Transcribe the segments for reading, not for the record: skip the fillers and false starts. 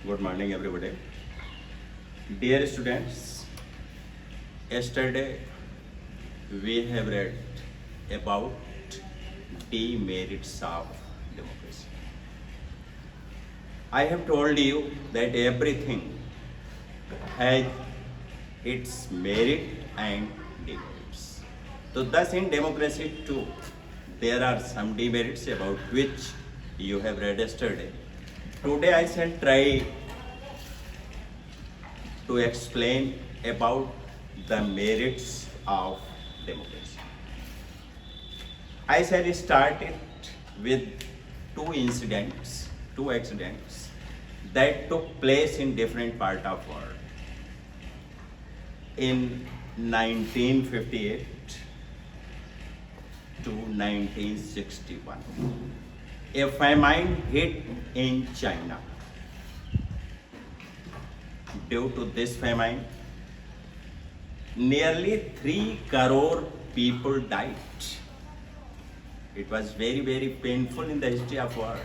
Good morning, everybody. Dear students, yesterday we have read about demerits of democracy. I have told you that everything has its merit and demerits. So, thus, in democracy too, there are some demerits about which you have read yesterday. Today, I shall try to explain about the merits of democracy. I shall start it with two accidents that took place in different part of world. In 1958 to 1961, a famine hit in China. Due to this famine, nearly 3 crore people died. It was very, very painful in the history of world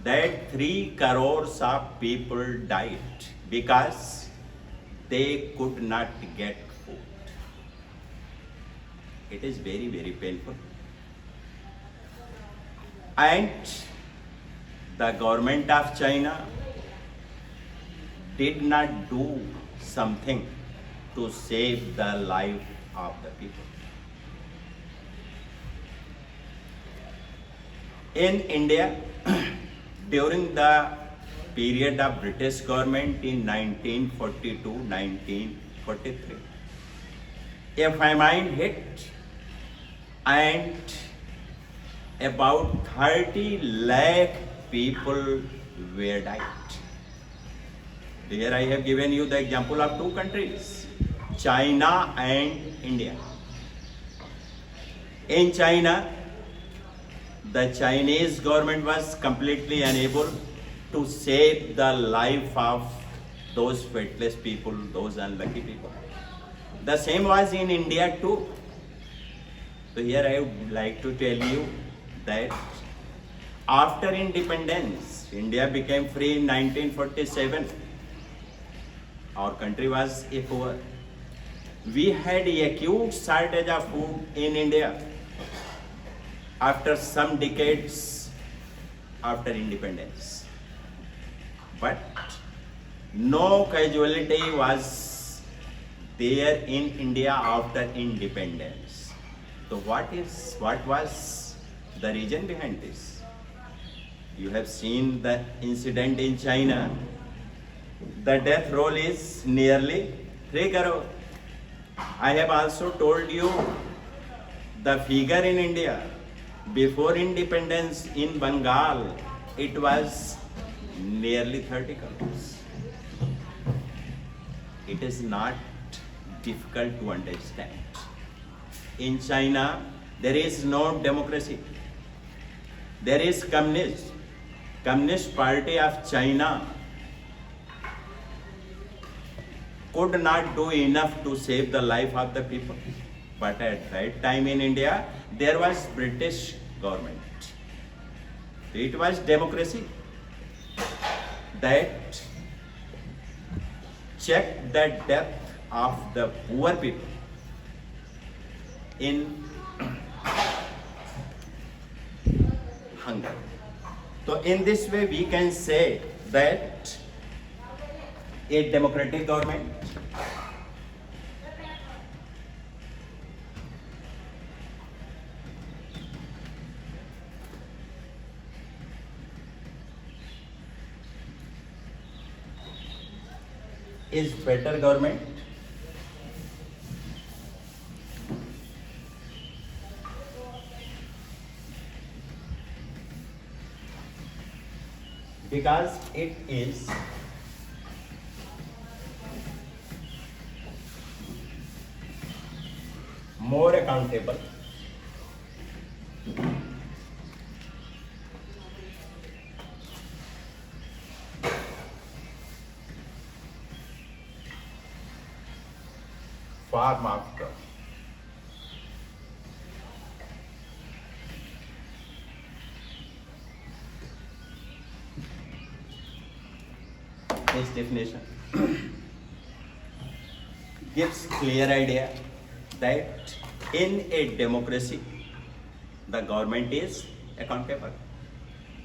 that 3 crores of people died because they could not get food. It is very, very painful. And the government of China did not do something to save the life of the people. In India, during the period of British government in 1942-1943, a famine hit and about 30 lakh people were died. Here I have given you the example of two countries, China and India. In China, the Chinese government was completely unable to save the life of those faithless people, those unlucky people. The same was in India too. So here I would like to tell you that after independence, India became free in 1947. Our country was poor. We had acute shortage of food in India after some decades after independence. But no casualty was there in India after independence. So what was the reason behind this? You have seen the incident in China. The death roll is nearly 3 crore. I have also told you the figure in India. Before independence in Bengal, it was nearly 30 crores. It is not difficult to understand. In China, there is no democracy. There is Communist Party of China could not do enough to save the life of the people. But at that time in India, there was British government. It was democracy that checked the death of the poor people in hunger. So in this way, we can say that a democratic government is better government because it is more accountable, farm after. This definition gives clear idea that in a democracy, the government is accountable.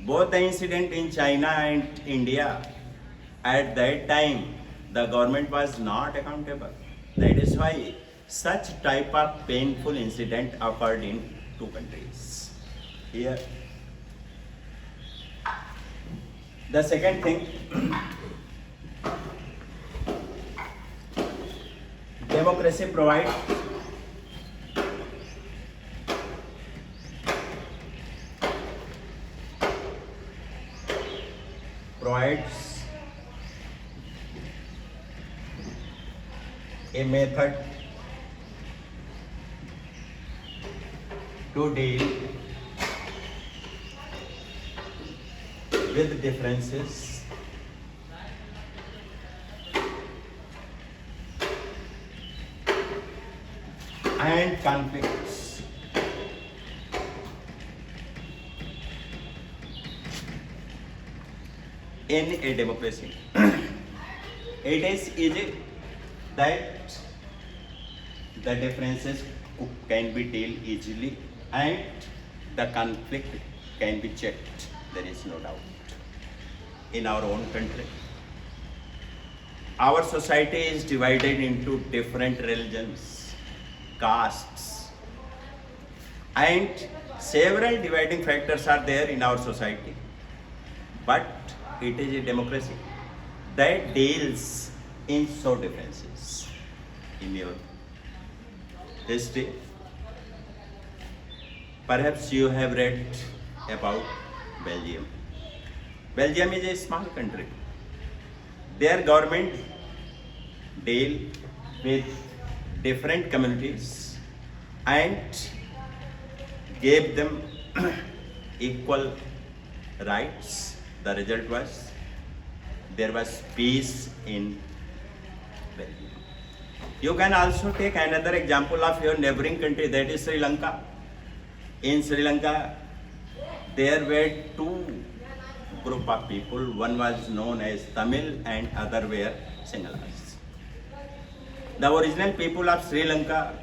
Both the incident in China and India, at that time, the government was not accountable. That is why such type of painful incident occurred in two countries. Here, the second thing, democracy provides a method to deal with differences and conflicts. In a democracy, it is easy that the differences can be dealt easily and the conflict can be checked. There is no doubt. In our own country, our society is divided into different religions, castes, and several dividing factors are there in our society. But it is a democracy that deals in so differences. In your history, perhaps you have read about Belgium. Belgium is a small country. Their government deal with different communities and gave them equal rights. The result was there was peace in Belgium. You can also take another example of your neighboring country, that is Sri Lanka. In Sri Lanka, there were two group of people. One was known as Tamil and other were Sinhalese. The original people of Sri Lanka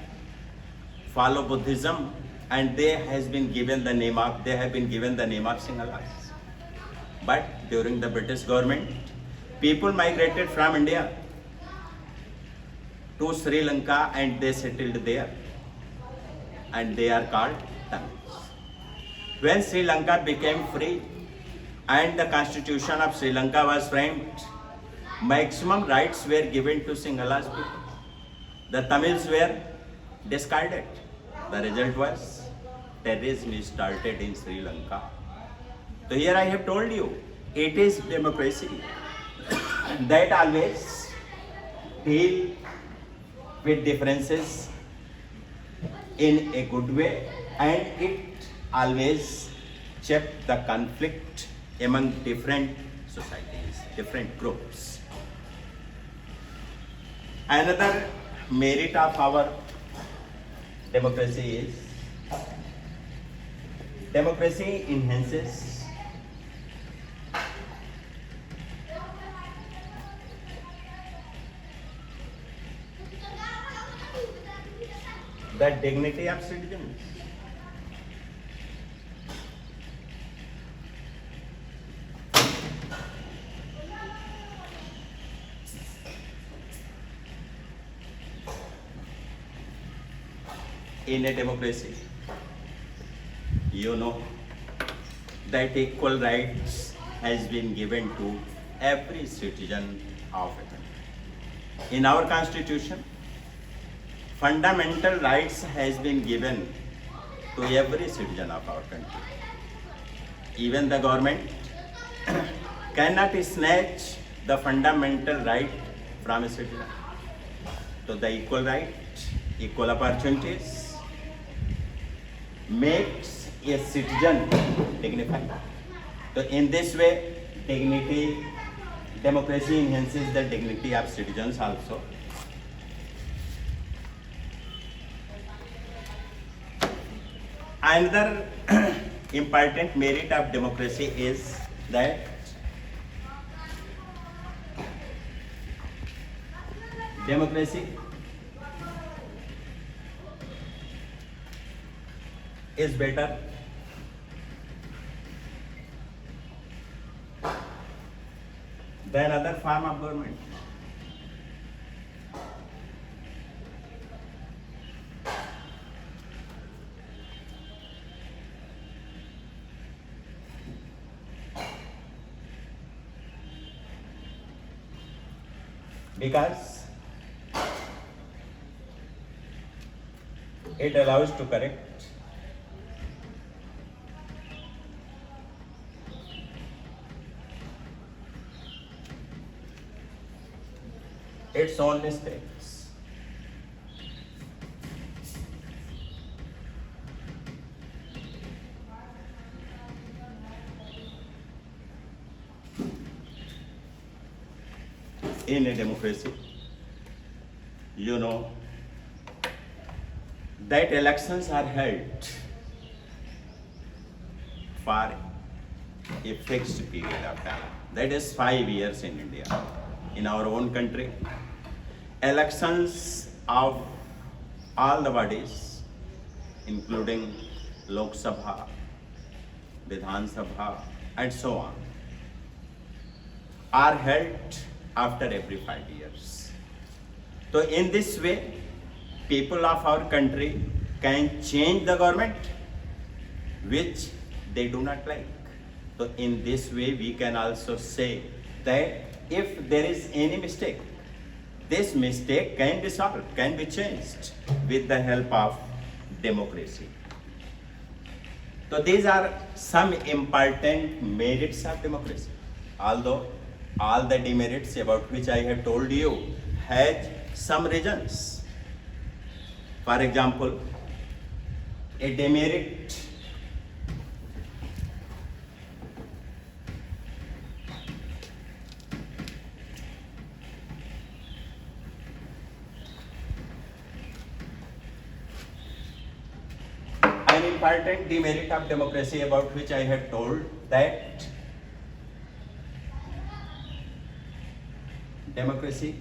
follow Buddhism and they have been given the name of Sinhalese. But during the British government, people migrated from India to Sri Lanka and they settled there. And they are called Tamils. When Sri Lanka became free and the constitution of Sri Lanka was framed, maximum rights were given to Sinhalese people. The Tamils were discarded. The result was terrorism started in Sri Lanka. So here I have told you, it is democracy that always deal with differences in a good way and it always check the conflict among different societies, different groups. Another merit of our democracy is democracy enhances the dignity of citizens. In a democracy, you know that equal rights has been given to every citizen of a country. In our constitution, fundamental rights has been given to every citizen of our country. Even the government cannot snatch the fundamental right from a citizen. So the equal right, equal opportunities makes a citizen dignified. So in this way, democracy enhances the dignity of citizens also. Another important merit of democracy is that democracy is better than other form of government. Because it allows to correct its own mistakes. In a democracy, you know that elections are held for a fixed period of time. That is 5 years in India. In our own country, elections of all the bodies, including Lok Sabha, Vidhan Sabha, and so on, are held after every 5 years. So in this way, people of our country can change the government which they do not like. So in this way, we can also say that if there is any mistake, this mistake can be solved, can be changed with the help of democracy. So these are some important merits of democracy. Although all the demerits about which I have told you has some reasons. For example, a demerit an important demerit of democracy about which I have told that democracy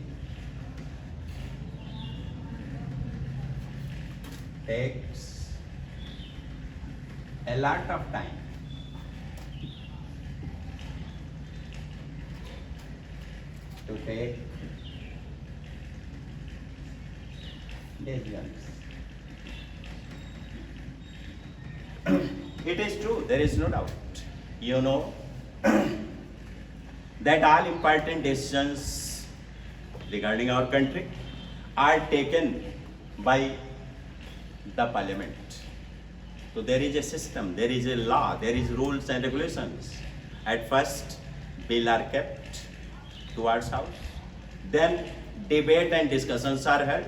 takes a lot of time to take decisions. It is true, there is no doubt. You know that all important decisions regarding our country are taken by the parliament. So there is a system, there is a law, there is rules and regulations. At first, bill are kept towards house. Then debate and discussions are held.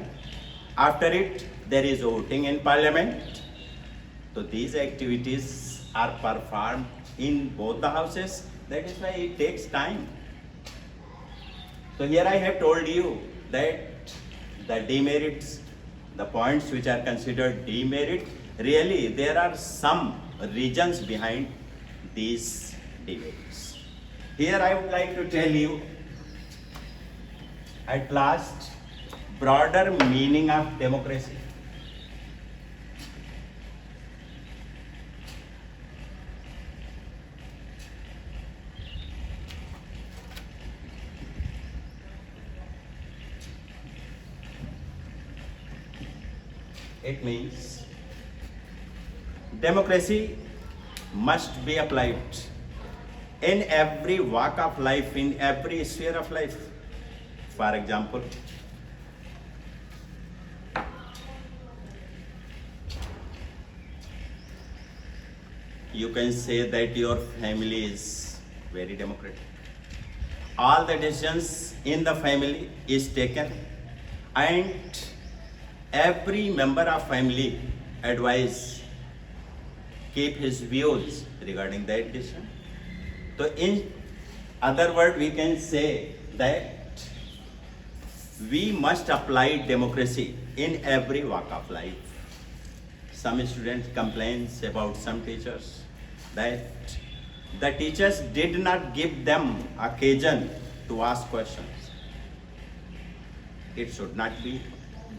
After it, there is voting in parliament. So these activities are performed in both the houses. That is why it takes time. So here I have told you that the demerits, the points which are considered demerit, really there are some reasons behind these demerits. Here I would like to tell you at last broader meaning of democracy. It means democracy must be applied in every walk of life, in every sphere of life. For example, you can say that your family is very democratic. All the decisions in the family is taken and every member of family advise, keep his views regarding that decision. So in other words, we can say that we must apply democracy in every walk of life. Some students complains about some teachers that the teachers did not give them occasion to ask questions. It should not be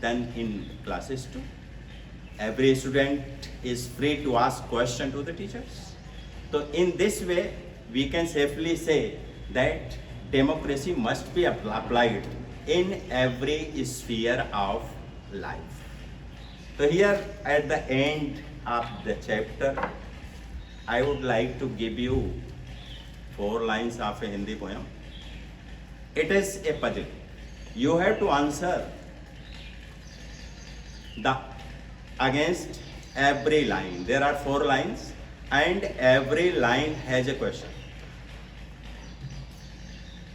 done in classes too. Every student is free to ask question to the teachers. So in this way, we can safely say that democracy must be applied in every sphere of life. So here at the end of the chapter, I would like to give you 4 lines of a Hindi poem. It is a puzzle. You have to answer the against every line. There are 4 lines and every line has a question.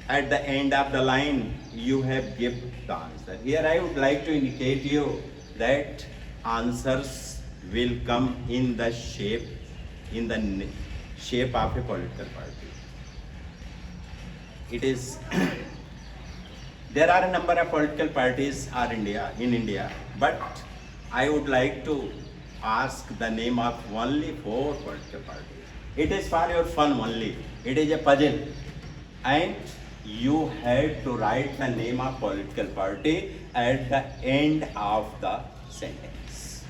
At the end of the line, you have given the answer. Here I would like to indicate you that answers will come in the shape of a political party. It is there are a number of political parties in India, but I would like to ask the name of only 4 political parties. It is for your fun only. It is a puzzle, and you have to write the name of political party at the end of the sentence.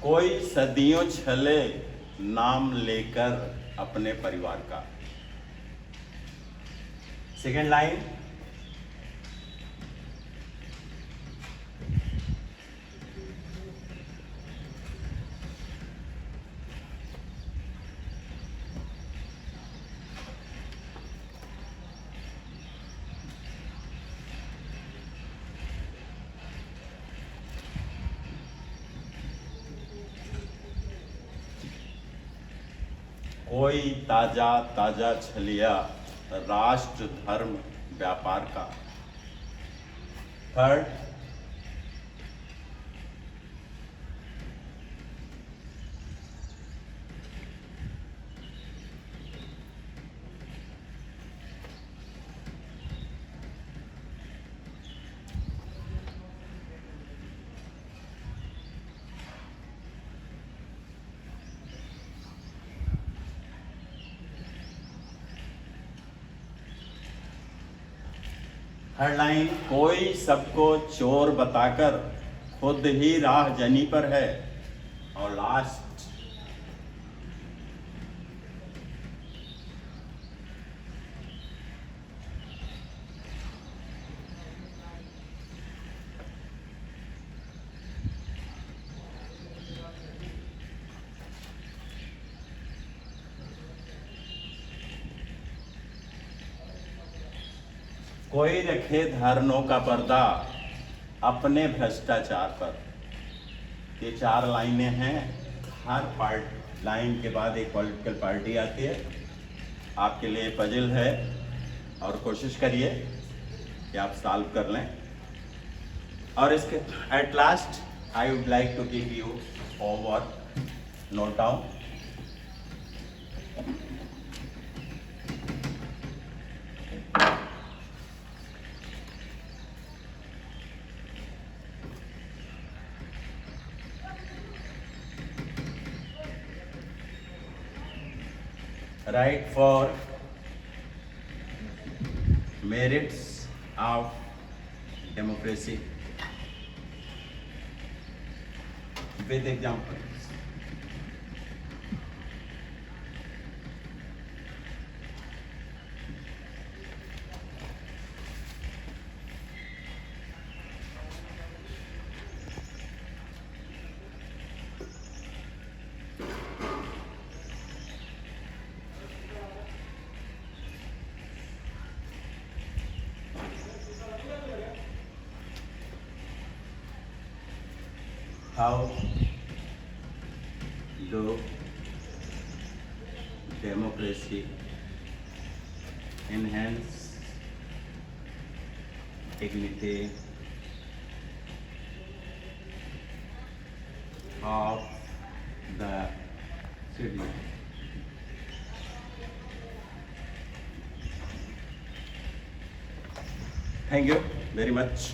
कोई सदियों छले नाम लेकर अपने परिवार का. Second line, कोई ताजा ताजा छलिया राष्ट्र धर्म व्यापार का. थर्ड, थर्ड लाइन, कोई सबको चोर बताकर खुद ही राह जनी पर है. और लास्ट, कोई रखे धरनों का पर्दा अपने भ्रष्टाचार पर. ये 4 लाइनें हैं. हर लाइन के बाद एक पॉलिटिकल पार्टी आती है. आपके लिए पजल है और कोशिश करिए कि आप सॉल्व कर लें. और इसके at last I would like to give you homework. Note down. Write for merits of democracy with examples. How do democracy, enhance dignity of the city. Thank you very much.